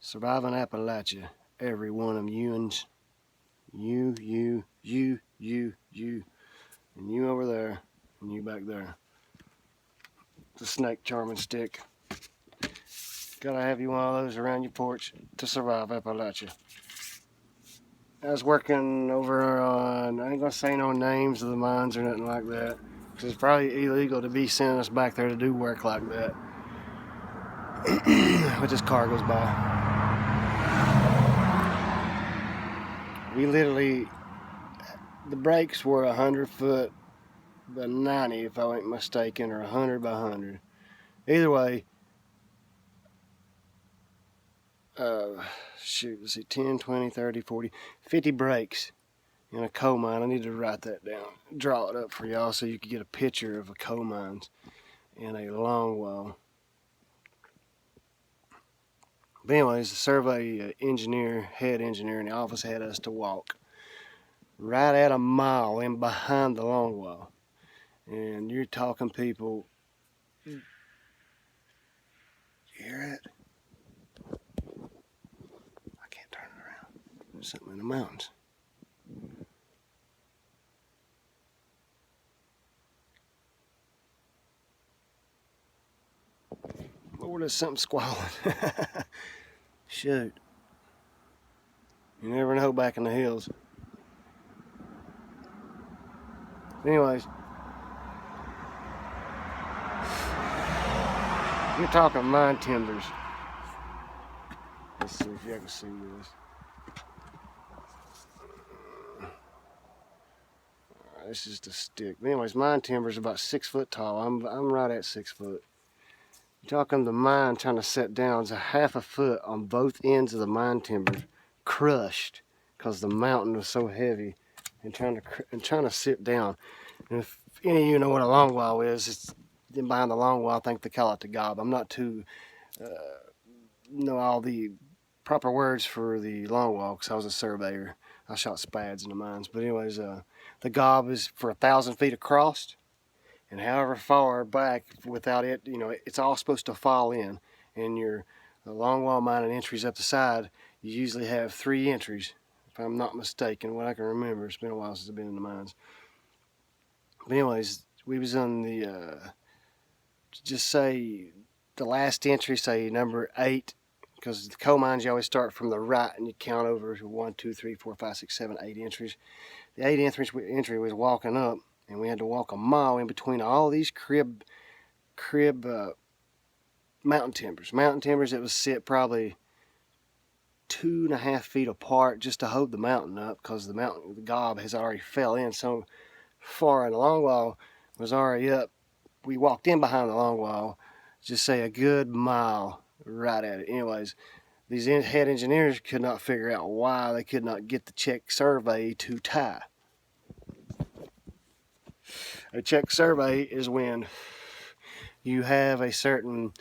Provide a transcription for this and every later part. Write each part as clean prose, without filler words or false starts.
Surviving Appalachia. Every one of you'ns. You, and you over there, and you back there. The snake charming stick. Gotta have you one of those around your porch to survive Appalachia. I was working over on, I ain't gonna say no names of the mines or nothing like that, because it's probably illegal to be sending us back there to do work like that. But this car goes by. We literally, the brakes were 100 foot by 90 if I ain't mistaken, or 100 by 100. Either way, let's see, 10, 20, 30, 40, 50 brakes in a coal mine. I need to write that down, draw it up for y'all so you can get a picture of a coal mine in a longwall. But anyways, the survey engineer, head engineer in the office had us to walk right at a mile in behind the longwall. And you're talking people, you hear it? I can't turn it around. There's something in the mountains. Oh, there's something squalling. Shoot. You never know back in the hills. Anyways, you're talking mine timbers. Let's see if you can see this. This is the stick. Anyways, mine timber's about 6 foot tall. I'm right at 6 foot. You're talking the mine trying to set down is a half a foot on both ends of the mine timber, crushed because the mountain was so heavy, and trying to sit down. And if any of you know what a longwall is, it's behind the longwall. I think they call it the gob. I'm not too know all the proper words for the longwall because I was a surveyor. I shot spads in the mines. But anyways, the gob is for 1,000 feet across, and however far back without it, it's all supposed to fall in. And your longwall mining entries up the side, you usually have 3 entries, if I'm not mistaken. What I can remember, it's been a while since I've been in the mines. But anyways, we was on the, just say the last entry, say number 8, because the coal mines you always start from the right and you count over 1, 2, 3, 4, 5, 6, 7, 8 entries. The 8th entry was walking up, and we had to walk a mile in between all these crib mountain timbers that was set probably 2.5 feet apart just to hold the mountain up, because the gob has already fell in so far, and the longwall was already up. We walked in behind the longwall, just say a good mile right at it. Anyways, these head engineers could not figure out why they could not get the check survey to tie. A check survey is when you have a certain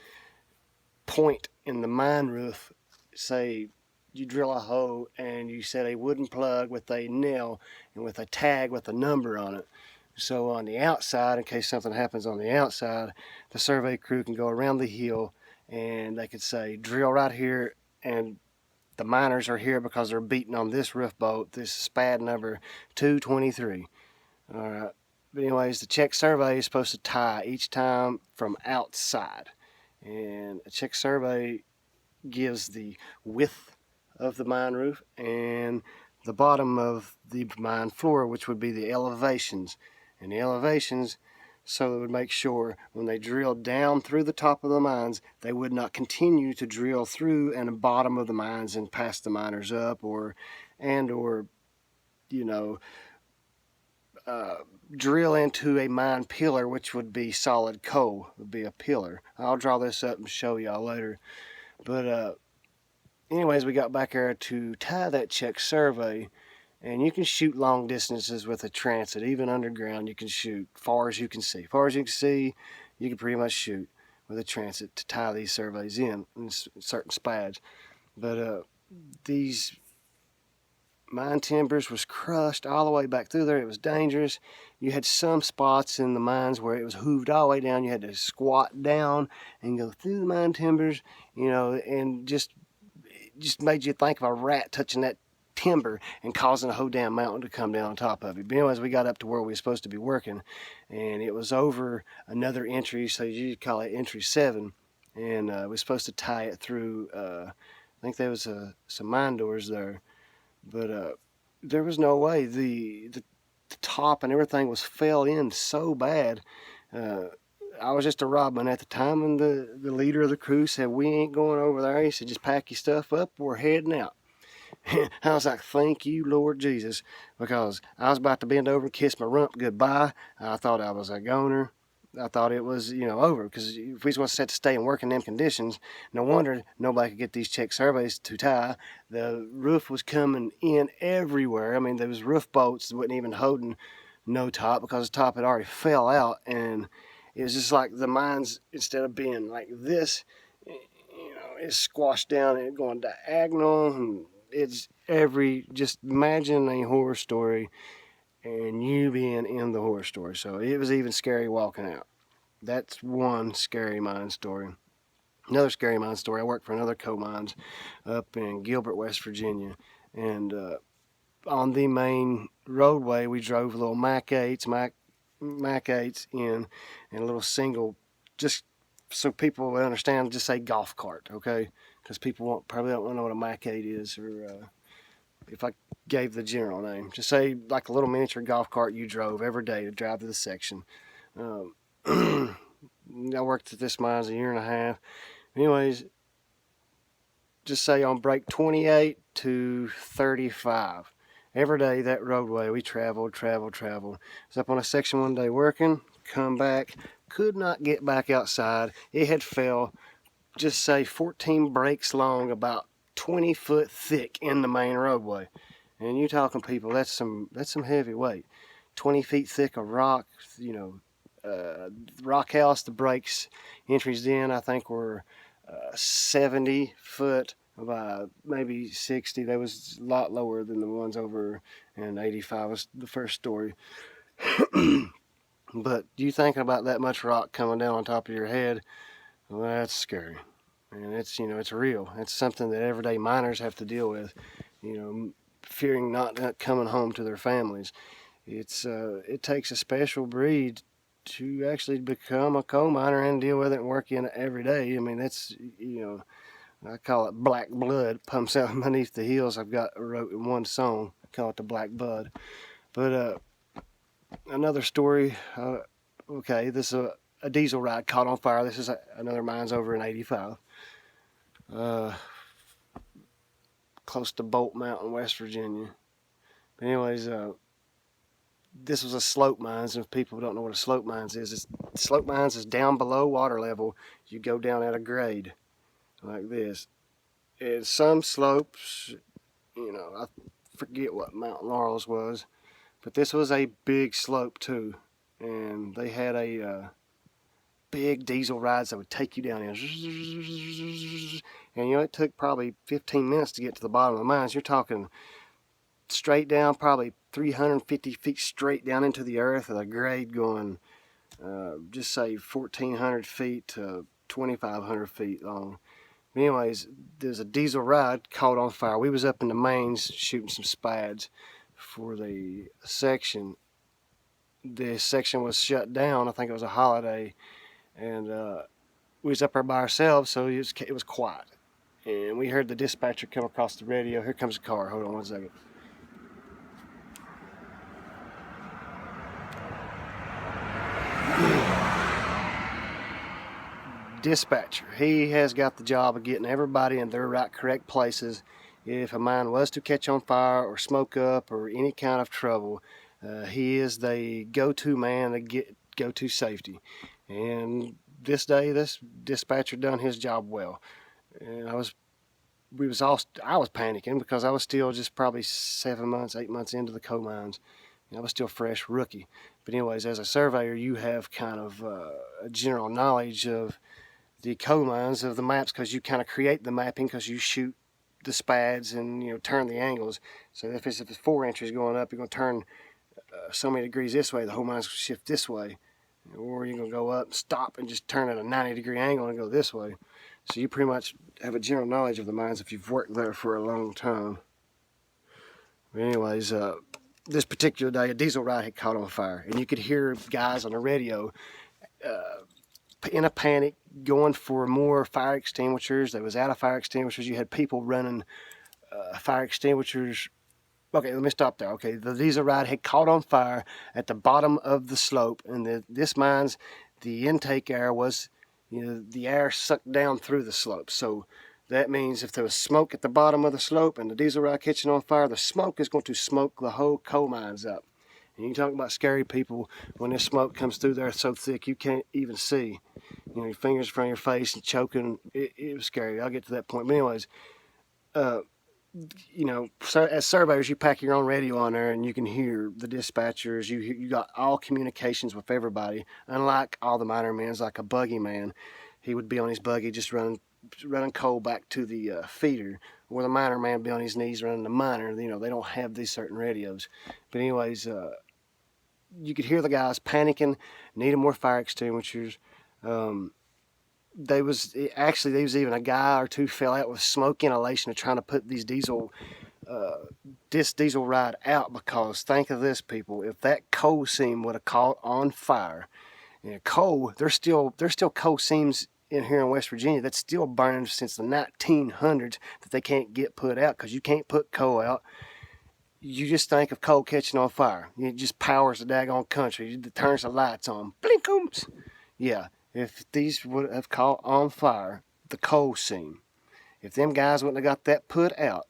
point in the mine roof, say you drill a hole and you set a wooden plug with a nail and with a tag with a number on it. So on the outside, in case something happens on the outside, the survey crew can go around the hill and they could say, drill right here, and the miners are here because they're beating on this roof bolt, this spad number 223. All right. But anyways, the check survey is supposed to tie each time from outside. And a check survey gives the width of the mine roof and the bottom of the mine floor, which would be the elevations. And the elevations, so it would make sure when they drilled down through the top of the mines, they would not continue to drill through and the bottom of the mines and pass the miners up, or drill into a mine pillar, which would be solid coal, would be a pillar. I'll draw this up and show y'all later. But anyways, we got back there to tie that check survey, and you can shoot long distances with a transit. Even underground, you can shoot far as you can see. Far as you can see, you can pretty much shoot with a transit to tie these surveys in certain spads. But these mine timbers was crushed all the way back through there. It was dangerous. You had some spots in the mines where it was hooved all the way down. You had to squat down and go through the mine timbers, and just just made you think of a rat touching that timber and causing a whole damn mountain to come down on top of it. But anyways, we got up to where we were supposed to be working, and it was over another entry, so you call it entry 7, and we were supposed to tie it through. I think there was some mine doors there, but there was no way. The top and everything was fell in so bad. I was just a robman at the time, and the leader of the crew said, "We ain't going over there." He said, "Just pack your stuff up. We're heading out." I was like, "Thank you, Lord Jesus," because I was about to bend over and kiss my rump goodbye. I thought I was a goner. I thought it was, over, because if we was going to set to stay and work in them conditions, no wonder nobody could get these check surveys to tie. The roof was coming in everywhere. I mean, there was roof bolts that wasn't even holding no top because the top had already fell out, and it was just like the mines, instead of being like this, it's squashed down and going diagonal, and it's just imagine a horror story and you being in the horror story. So it was even scary walking out. That's one scary mine story. Another scary mine story, I worked for another coal mines up in Gilbert, West Virginia, and on the main roadway we drove little Mac 8s in, and a little single, just so people will understand, just say golf cart, okay? Because people probably don't know what a Mac 8 is, or if I gave the general name, just say like a little miniature golf cart you drove every day to drive to the section. I worked at this mines a year and a half. Anyways, just say on break 28 to 35. Every day that roadway we traveled. Was up on a section one day working, come back, could not get back outside. It had fell, just say 14 breaks long, about 20 foot thick in the main roadway. And you talking, people, that's some heavy weight. 20 feet thick of rock, rock house, the breaks entries in, I think, were 70 foot by maybe 60. They was a lot lower than the ones over in 85 was the first story. But you thinking about that much rock coming down on top of your head, well, that's scary. And it's real. It's something that everyday miners have to deal with, fearing not coming home to their families. It takes a special breed to actually become a coal miner and deal with it and work in it every day. I mean, that's, I call it black blood pumps out beneath the heels. I've wrote in one song, I call it the Black Bud. But another story, okay, this is a diesel ride caught on fire. This is another mine's over in 85. Close to Bolt Mountain, West Virginia. But anyways, this was a slope mines, and if people don't know what a slope mines is, slope mines is down below water level. You go down at a grade like this. And some slopes, I forget what Mount Laurel's was, but this was a big slope too, and they had a big diesel rides that would take you down in, and it took probably 15 minutes to get to the bottom of the mines. You're talking straight down, probably 350 feet straight down into the earth, with a grade going just say 1,400 feet to 2,500 feet long. Anyways, there's a diesel ride caught on fire. We was up in the mains shooting some spads for the section. The section was shut down. I think it was a holiday, and we was up there by ourselves, so it was quiet. And we heard the dispatcher come across the radio. Here comes a car. Hold on one second. Dispatcher, he has got the job of getting everybody in their correct places. If a mine was to catch on fire or smoke up or any kind of trouble, he is the go-to man to go to safety. And this day, this dispatcher done his job well. And I was panicking because I was still just probably 7 months, 8 months into the coal mines. I was still fresh rookie. But anyways, as a surveyor, you have kind of a general knowledge of the coal mines, of the maps, because you kind of create the mapping, because you shoot the spads and turn the angles. So if it's 4 inches going up, you're going to turn so many degrees this way, the whole mine's going to shift this way. Or you're going to go up, stop, and just turn at a 90-degree angle and go this way. So you pretty much have a general knowledge of the mines if you've worked there for a long time. But anyways, this particular day, a diesel ride had caught on fire, and you could hear guys on the radio in a panic going for more fire extinguishers. They was out of fire extinguishers. You had people running fire extinguishers. Okay, let me stop there. Okay, the diesel ride had caught on fire at the bottom of the slope, and this mine's the intake air was, the air sucked down through the slope. So that means if there was smoke at the bottom of the slope and the diesel ride catching on fire, the smoke is going to smoke the whole coal mines up. And you talk about scary people when this smoke comes through there so thick you can't even see. Your fingers in front of your face and choking. It was scary. I'll get to that point. But anyways, as surveyors, you pack your own radio on there and you can hear the dispatchers. You got all communications with everybody. Unlike all the miner men, like a buggy man, he would be on his buggy just running coal back to the feeder, or the miner man would be on his knees running the miner. They don't have these certain radios. But anyways, you could hear the guys panicking, needing more fire extinguishers. There was even a guy or two fell out with smoke inhalation of trying to put these diesel ride out, because think of this, people, if that coal seam would have caught on fire, coal, there's still coal seams in here in West Virginia that's still burning since the 1900s that they can't get put out, because you can't put coal out. You just think of coal catching on fire. It just powers the daggone country. It turns the lights on. Blinkums. Yeah. If these would have caught on fire, the coal seam, if them guys wouldn't have got that put out,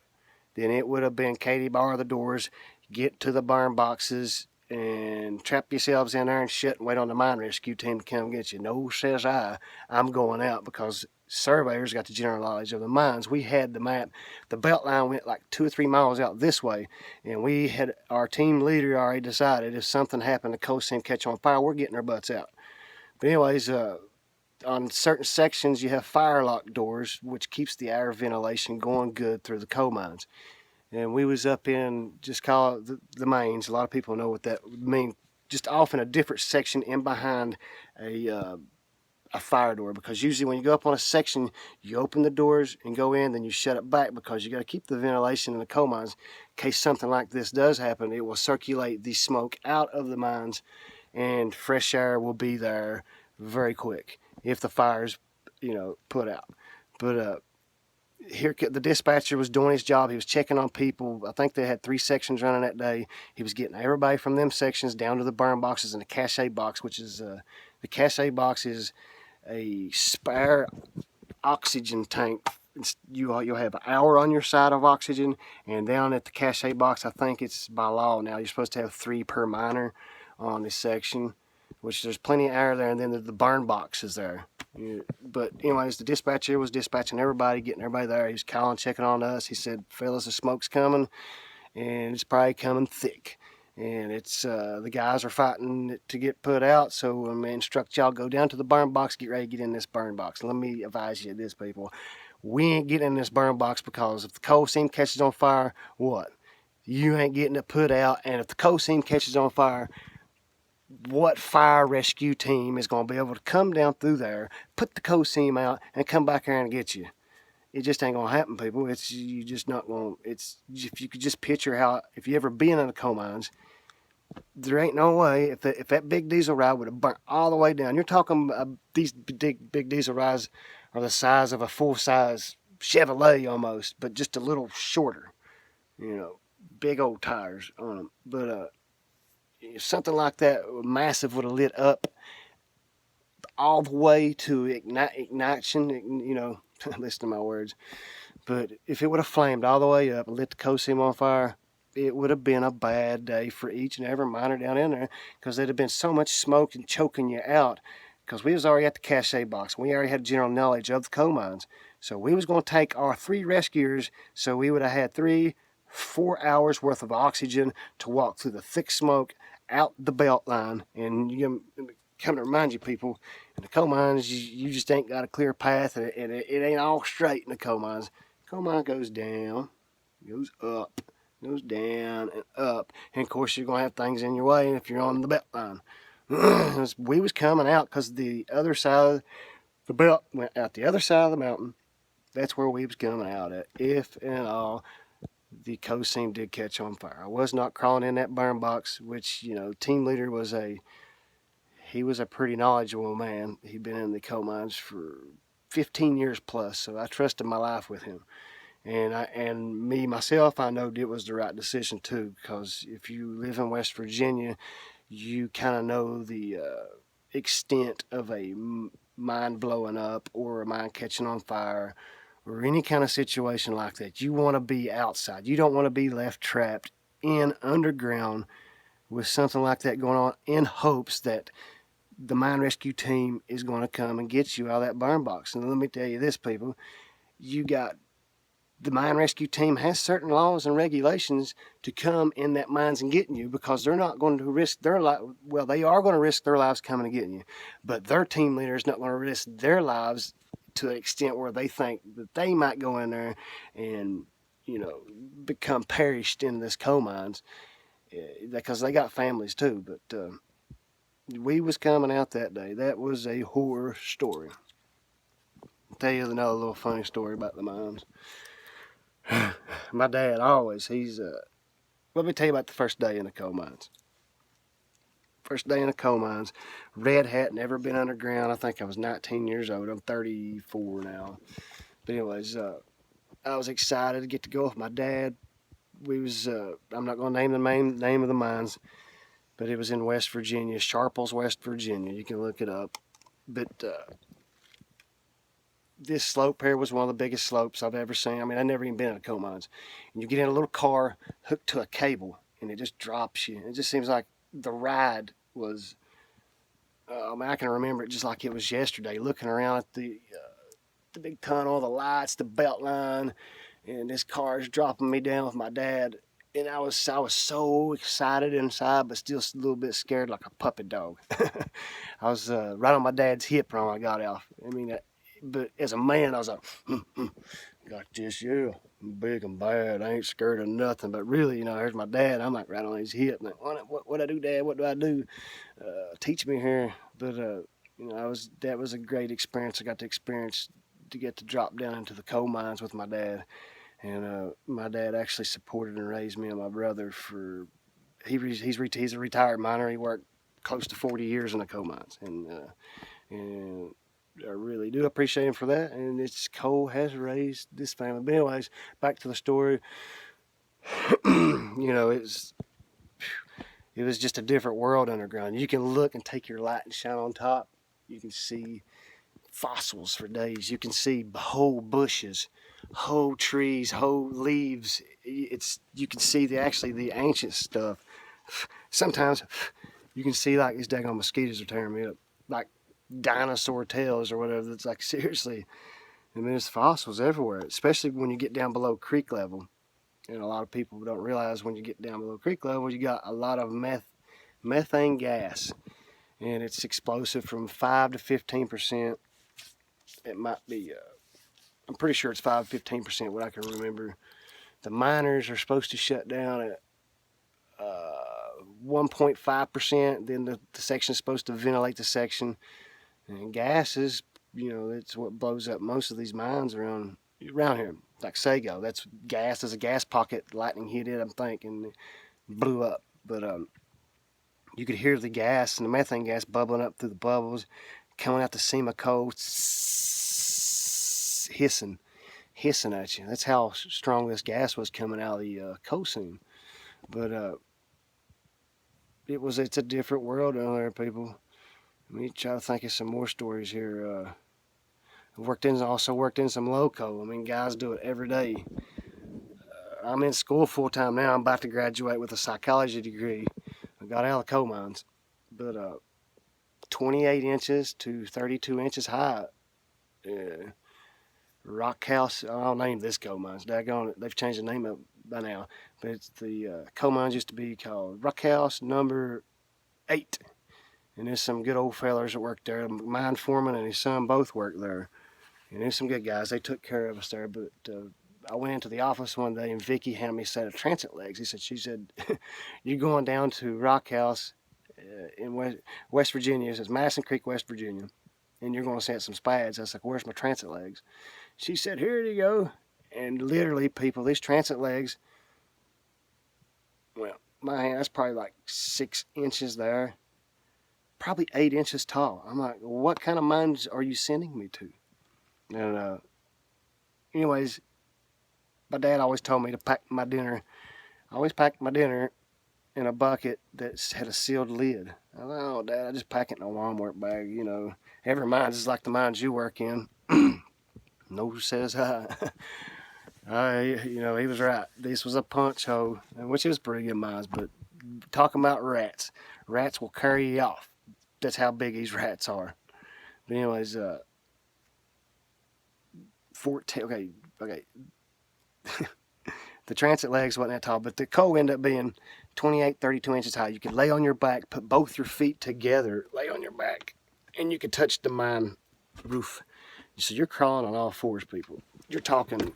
then it would have been Katie, bar the doors, get to the burn boxes, and trap yourselves in there and shut and wait on the mine rescue team to come get you. No, says I'm going out, because surveyors got the general knowledge of the mines. We had the map. The belt line went like 2 or 3 miles out this way, and we had our team leader already decided if something happened, the coal seam catch on fire, we're getting our butts out. But anyways, on certain sections you have fire lock doors, which keeps the air ventilation going good through the coal mines. And we was up in, just call it the mains. A lot of people know what that would mean. Just off in a different section in behind a fire door, because usually when you go up on a section, you open the doors and go in, then you shut it back, because you got to keep the ventilation in the coal mines. In case something like this does happen, it will circulate the smoke out of the mines, and fresh air will be there very quick if the fire's put out. But here the dispatcher was doing his job. He was checking on people. I think they had 3 sections running that day. He was getting everybody from them sections down to the burn boxes and the cache box, which is the cache box is a spare oxygen tank. You'll have an hour on your side of oxygen, and down at the cache box, I think it's by law now, you're supposed to have 3 per miner on this section, which there's plenty of air there, and then the burn box is there. But anyways, the dispatcher was dispatching everybody, getting everybody there. He was calling, checking on us. He said, fellas, the smoke's coming, and it's probably coming thick. And it's the guys are fighting to get put out, so I'm going to instruct y'all, go down to the burn box, get ready to get in this burn box. And let me advise you this, people. We ain't getting in this burn box, because if the coal seam catches on fire, what? You ain't getting it put out. And if the coal seam catches on fire, what fire rescue team is going to be able to come down through there, put the coal seam out, and come back here and get you? It just ain't going to happen, people. You just not going to. It's, if you could just picture how, if you ever been in the coal mines, there ain't no way, if that big diesel ride would have burnt all the way down. You're talking these big diesel rides are the size of a full-size Chevrolet almost, but just a little shorter. Big old tires on them. But something like that massive would have lit up all the way to ignition, listen to my words. But if it would have flamed all the way up and lit the coal seam on fire, it would have been a bad day for each and every miner down in there, because there'd have been so much smoke and choking you out, because we was already at the cache box. We already had general knowledge of the coal mines. So we was going to take our 3 rescuers, so we would have had 3-4 hours worth of oxygen to walk through the thick smoke out the belt line. And come to remind you, people, in the coal mines, you just ain't got a clear path, and it ain't all straight in the coal mines. Coal mine goes down, goes up, goes down and up, and of course you're going to have things in your way if you're on the belt line. We was coming out because the other side of The belt went out the other side of the mountain. That's where we was coming out at, if and all the coal seam did catch on fire. I was not crawling in that burn box, which, team leader he was a pretty knowledgeable man. He'd been in the coal mines for 15 years plus, so I trusted my life with him. And me myself, I know it was the right decision too, because if you live in West Virginia, you kind of know the extent of a mine blowing up or a mine catching on fire or any kind of situation like that. You want to be outside. You don't want to be left trapped in underground with something like that going on in hopes that the mine rescue team is going to come and get you out of that burn box. And let me tell you this, people, the mine rescue team has certain laws and regulations to come in that mines and getting you, because they're not going to risk their life. Well, they are going to risk their lives coming and getting you, but their team leader is not going to risk their lives to an extent where they think that they might go in there and, become perished in this coal mines, because they got families too. But we was coming out that day. That was a horror story. I'll tell you another little funny story about the mines. My dad always, let me tell you about the first day in the coal mines. First day in the coal mines, red hat, never been underground. I think I was 19 years old. I'm 34 now. But anyways, I was excited to get to go with my dad. I'm not going to name the name of the mines, but it was in West Virginia, Sharples, West Virginia. You can look it up. But this slope here was one of the biggest slopes I've ever seen. I mean, I've never even been in a coal mines. And you get in a little car hooked to a cable, and it just drops you. It just seems like the ride was, I can remember it just like it was yesterday, looking around at the big tunnel, the lights, the belt line, and this car is dropping me down with my dad. And I was so excited inside, but still a little bit scared, like a puppy dog. I was right on my dad's hip when I got off. I mean, but as a man, I was like, got this, yeah, I'm big and bad. I ain't scared of nothing. But really, there's my dad. I'm like right on his hip. Like, what I do, Dad? What do I do? Teach me here. But that was a great experience. I got to get to drop down into the coal mines with my dad. And my dad actually supported and raised me and my brother for. He's a retired miner. He worked close to 40 years in the coal mines, and I really do appreciate him for that. And it's coal has raised this family. But anyways, back to the story. It was just a different world underground. You can look and take your light and shine on top. You can see fossils for days. You can see whole bushes, whole trees, whole leaves. You can see the ancient stuff. Sometimes you can see like these daggone mosquitoes are tearing me up, like dinosaur tails or whatever. It's like, seriously. I mean, there's fossils everywhere, especially when you get down below creek level. And a lot of people don't realize when you get down below creek level, you got a lot of methane gas, and it's explosive from 5 to 15%. It might be, I'm pretty sure it's 5 to 15%, what I can remember. The miners are supposed to shut down at 1.5%. Then the section is supposed to ventilate the section. And gas is, it's what blows up most of these mines around here. Like Sago, that's gas. There's a gas pocket. Lightning hit it, I think, and blew up. But you could hear the gas and the methane gas bubbling up through the bubbles, coming out the seam of coal, hissing at you. That's how strong this gas was coming out of the coal seam. But it's a different world down there, people. Let me try to think of some more stories here. I've also worked in some loco. I mean, guys do it every day. I'm in school full time now. I'm about to graduate with a psychology degree. I got out of the coal mines, but 28 inches to 32 inches high. Rock House. I'll name this coal mines. Daggone it. They've changed the name up by now, but it's the coal mines used to be called Rock House number 8. And there's some good old fellers that worked there. Mine foreman and his son both worked there. And there's some good guys. They took care of us there. But I went into the office one day and Vicky handed me a set of transit legs. She said, you're going down to Rock House in West Virginia. It says Madison Creek, West Virginia. and you're going to send some spads. I was like, where's my transit legs? She said, here you go. And literally, people, these transit legs, well, my hand, that's probably like 6 inches there, probably 8 inches tall. I'm like, what kind of mines are you sending me to? And anyways, my dad always told me to pack my dinner. I always packed my dinner in a bucket that had a sealed lid. I was like, oh, Dad, I just pack it in a Walmart bag, you know. Every mines is like the mines you work in. No says I. You know, he was right. This was a punch hole, which is pretty good mines, but talking about rats. Rats will carry you off. That's how big these rats are. But anyways, 14, okay. The transit legs wasn't that tall, but the coal ended up being 28, 32 inches high. You could lay on your back, put both your feet together, lay on your back, and you could touch the mine roof. So you're crawling on all fours, people. You're talking,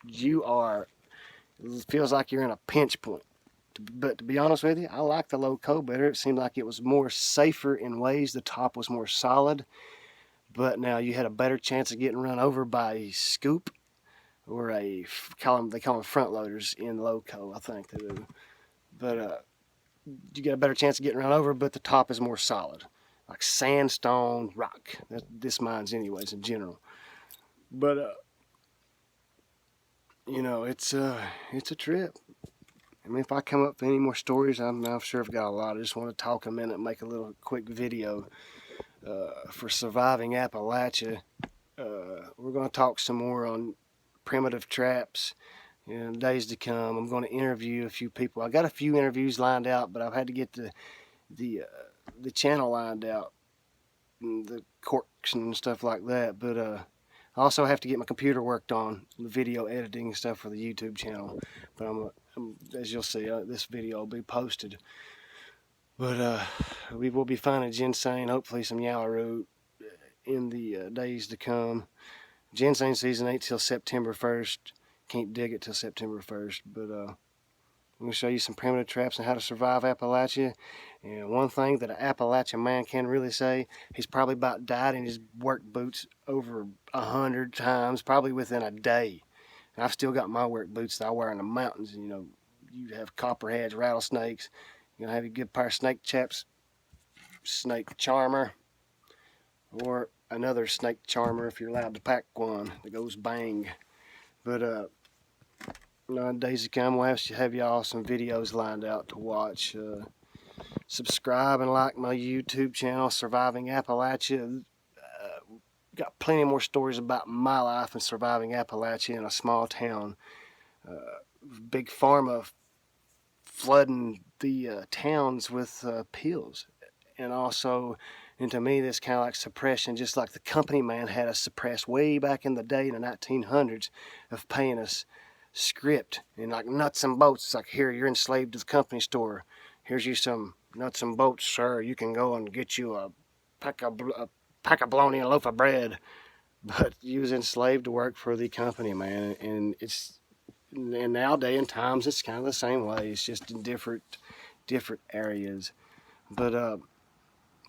it feels like you're in a pinch point. But to be honest with you, I like the low coal better. It seemed like it was more safer in ways. The top was more solid, but now you had a better chance of getting run over by a scoop or they call them front loaders in low coal, I think they do. But you get a better chance of getting run over, but the top is more solid, like sandstone rock. This mine's anyways in general. But you know, it's a trip. I mean, if I come up with any more stories, I'm sure I've got a lot. I just want to talk a minute, make a little quick video for surviving Appalachia. We're going to talk some more on primitive traps in days to come. I'm going to interview a few people. I got a few interviews lined out, but I've had to get the channel lined out, and the corks and stuff like that. But I also have to get my computer worked on, the video editing and stuff for the YouTube channel. But as you'll see, this video will be posted. But we will be finding ginseng, hopefully some yellow root in the days to come. Ginseng season ain't till September 1st. Can't dig it till September 1st. But I'm going to show you some primitive traps and how to survive Appalachia. And one thing that an Appalachian man can really say, he's probably about died in his work boots over 100 times, probably within a day. And I've still got my work boots that I wear in the mountains. You know, you have copperheads, rattlesnakes. You're going to have a good pair of snake chaps, snake charmer, or another snake charmer if you're allowed to pack one that goes bang. But in days to come, we'll have y'all some videos lined out to watch. Subscribe and like my YouTube channel, Surviving Appalachia. Got plenty more stories about my life and surviving Appalachia in a small town. Big pharma flooding the towns with pills. And also, and to me, this kind of like suppression, just like the company man had us suppressed way back in the day in the 1900s of paying us script and like nuts and bolts. It's like, here, you're enslaved to the company store. Here's you some nuts and bolts, sir. You can go and get you a pack of bologna and a loaf of bread. But you was enslaved to work for the company, man. And nowadays in times, it's kind of the same way. It's just in different areas. But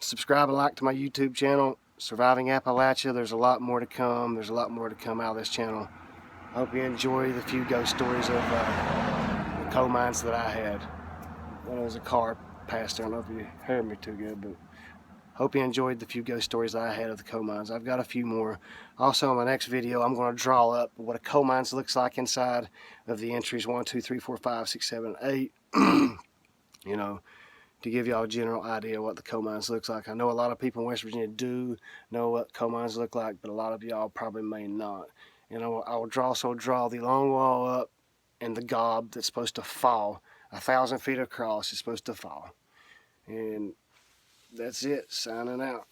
subscribe and like to my YouTube channel, Surviving Appalachia. There's a lot more to come. There's a lot more to come out of this channel. I hope you enjoy the few ghost stories of the coal mines that I had. When there was a car passed there. I don't know if you heard me too good, but hope you enjoyed the few ghost stories that I had of the coal mines. I've got a few more. Also, in my next video, I'm going to draw up what a coal mines looks like inside of the entries 1, 2, 3, 4, 5, 6, 7, 8. You know, to give y'all a general idea what the coal mines looks like. I know a lot of people in West Virginia do know what coal mines look like, but a lot of y'all probably may not. And I will also draw the long wall up and the gob that's supposed to fall. 1,000 feet across is supposed to fall. And that's it. Signing out.